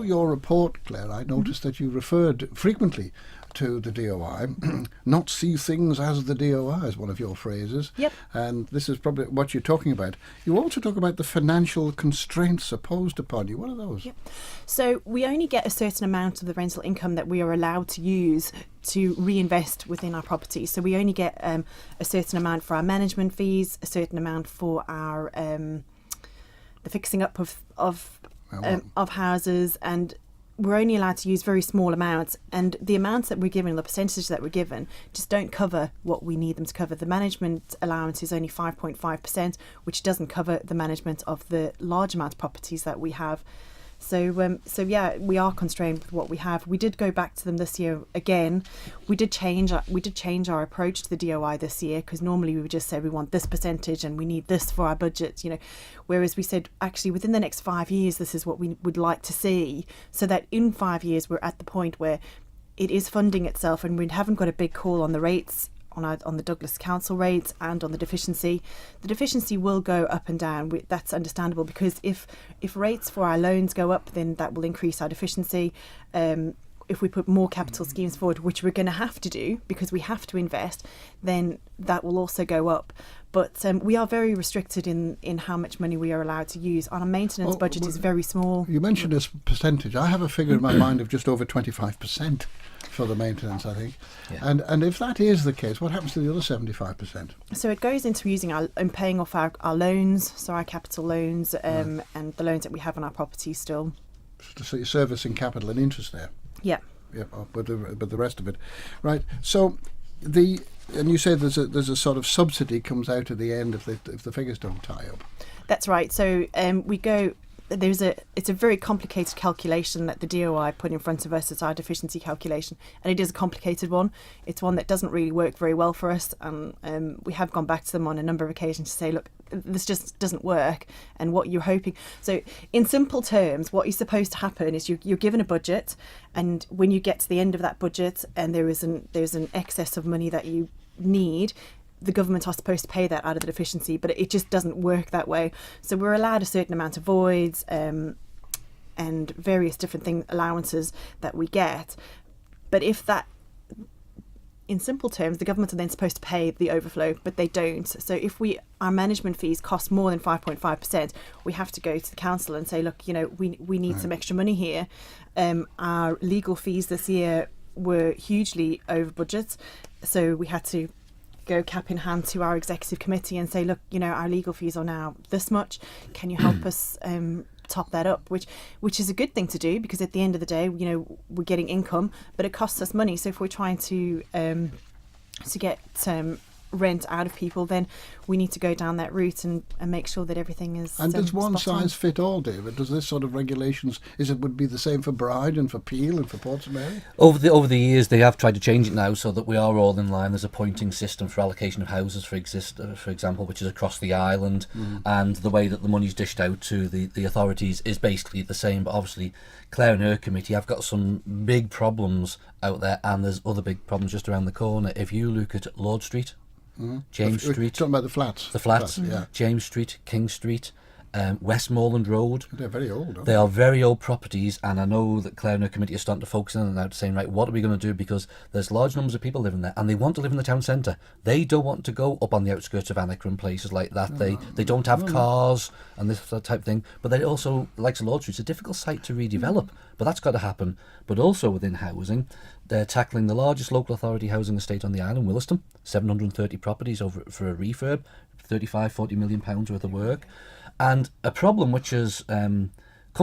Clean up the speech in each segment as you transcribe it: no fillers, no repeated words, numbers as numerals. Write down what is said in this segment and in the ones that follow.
your report, Claire, I noticed that you referred frequently to the DOI, not see things as the DOI is one of your phrases. Yep. And this is probably what you're talking about. You also talk about the financial constraints imposed upon you. What are those? Yep. So we only get a certain amount of the rental income that we are allowed to use to reinvest within our property. So we only get a certain amount for our management fees, a certain amount for our the fixing up of houses, and we're only allowed to use very small amounts, and the amounts that we're given, the percentage that we're given, just don't cover what we need them to cover. The management allowance is only 5.5%, which doesn't cover the management of the large amount of properties that we have. So yeah, we are constrained with what we have. We did go back to them this year again. We did change our approach to the DOI this year, because normally we would just say we want this percentage and we need this for our budget, whereas we said actually within the next 5 years this is what we would like to see, so that in 5 years we're at the point where it is funding itself and we haven't got a big call on the rates, on the Douglas Council rates and on the deficiency. The deficiency will go up and down. That's understandable, because if rates for our loans go up, then that will increase our deficiency. If we put more capital schemes forward, which we're going to have to do because we have to invest, then that will also go up. But we are very restricted in how much money we are allowed to use. Our maintenance budget is very small. You mentioned this percentage. I have a figure in my mind of just over 25% for the maintenance, I think. Yeah. And if that is the case, what happens to the other 75%? So it goes into using and paying off our loans, so our capital loans and the loans that we have on our property still. So you're servicing capital and interest there? Yeah. Yeah, but the rest of it. Right. So and you say there's a sort of subsidy comes out at the end if the figures don't tie up. That's right. So it's a very complicated calculation that the DOI put in front of us. It's our deficiency calculation, and it is a complicated one. It's one that doesn't really work very well for us, and we have gone back to them on a number of occasions to say, look, this just doesn't work, and what you're hoping. So in simple terms, what is supposed to happen is you're given a budget, and when you get to the end of that budget and there's an excess of money that you need, the government are supposed to pay that out of the deficiency, but it just doesn't work that way. So we're allowed a certain amount of voids and various different allowances that we get. But if that, in simple terms, the government are then supposed to pay the overflow, but they don't. So if our management fees cost more than 5.5%, we have to go to the council and say, look, we need some extra money here. Our legal fees this year were hugely over budget, so we had to go cap in hand to our executive committee and say, look, our legal fees are now this much. Can you help us top that up? Which is a good thing to do, because at the end of the day, we're getting income, but it costs us money. So if we're trying to get rent out of people, then we need to go down that route and make sure that everything is. And does one size fit all, David? Does this sort of regulations would be the same for Bride and for Peel and for Portsmouth? Over the years, they have tried to change it now so that we are all in line. There's a pointing system for allocation of houses, for example, which is across the island, and the way that the money's dished out to the authorities is basically the same. But obviously, Claire and her committee have got some big problems out there, and there's other big problems just around the corner. If you look at Lord Street, James Street. We're talking about the flats. The flats, yeah. James Street, King Street, Westmoreland Road. They're very old, aren't they? They are very old properties, and I know that Claire and her committee are starting to focus on it now, saying, right, what are we going to do? Because there's large numbers of people living there, and they want to live in the town centre. They don't want to go up on the outskirts of Annika and places like that. They don't have cars and this type of thing. But they also, like Lord Street, it's a difficult site to redevelop. But that's got to happen. But also within housing, they're tackling the largest local authority housing estate on the island, Williston, 730 properties over for a refurb, 35-40 million pounds worth of work. And a problem which has come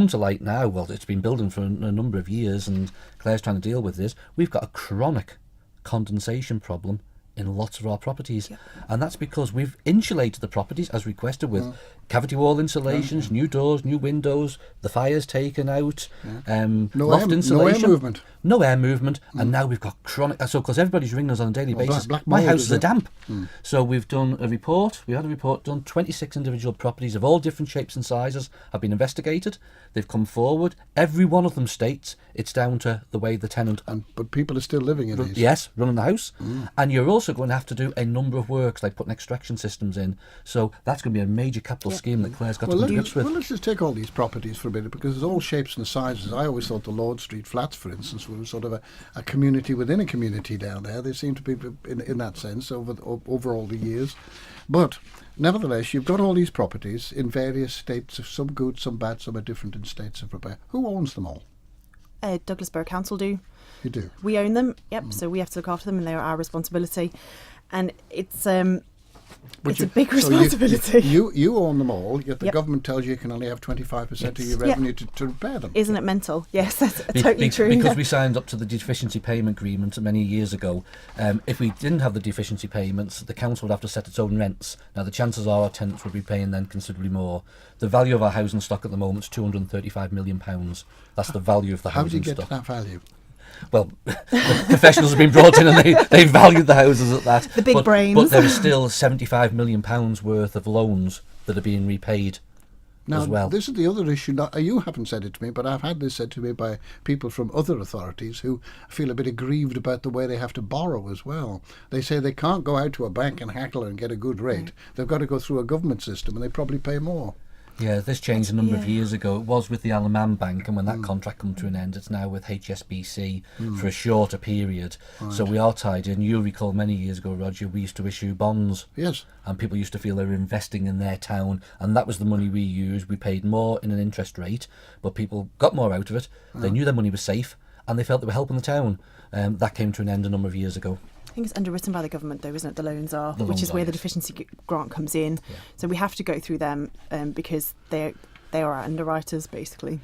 to light now, well, it's been building for a number of years, and Claire's trying to deal with this, we've got a chronic condensation problem in lots of our properties. Yep. And that's because we've insulated the properties as requested with cavity wall insulations, new doors, new windows, the fire's taken out, loft insulation. No air movement. And now we've got chronic, so because everybody's ringing us on a daily basis, my house is damp. So we've done a report, we had a report done, 26 individual properties of all different shapes and sizes have been investigated. They've come forward. Every one of them states it's down to the way the tenant... But people are still living in these. Yes, running the house. And you're also also going to have to do a number of works, like putting extraction systems in. So that's going to be a major capital scheme that Clare's got to do with. Well, let's just take all these properties for a minute, because there's all shapes and sizes. I always thought the Lord Street flats, for instance, were sort of a community within a community down there. They seem to be in that sense over all the years. But nevertheless, you've got all these properties in various states of some good, some bad, some are different in states of repair. Who owns them all? Douglas Borough Council do. You do? We own them, yep, so we have to look after them and they're our responsibility. And it's a big responsibility. You own them all, yet the government tells you can only have 25% of your revenue to repair them. Isn't it mental? Yes, that's totally true. Because we signed up to the deficiency payment agreement many years ago. If we didn't have the deficiency payments, the council would have to set its own rents. Now, the chances are our tenants would be paying then considerably more. The value of our housing stock at the moment is £235 million. That's the value of the housing stock. How do you get to that value? Well, the professionals have been brought in and they valued the houses at that. The big brains. But there is still £75 million worth of loans that are being repaid as well. Now, this is the other issue. You haven't said it to me, but I've had this said to me by people from other authorities who feel a bit aggrieved about the way they have to borrow as well. They say they can't go out to a bank and hackle and get a good rate. They've got to go through a government system and they probably pay more. Yeah, this changed a number of years ago. It was with the Alaman Bank, and when that contract come to an end, it's now with HSBC for a shorter period. Right. So we are tied in. You'll recall many years ago, Roger, we used to issue bonds. Yes. And people used to feel they were investing in their town, and that was the money we used. We paid more in an interest rate, but people got more out of it. They knew their money was safe, and they felt they were helping the town. That came to an end a number of years ago. I think it's underwritten by the government, though, isn't it? The loans are, which is where the deficiency grant comes in. Yeah. So we have to go through them because they are our underwriters, basically.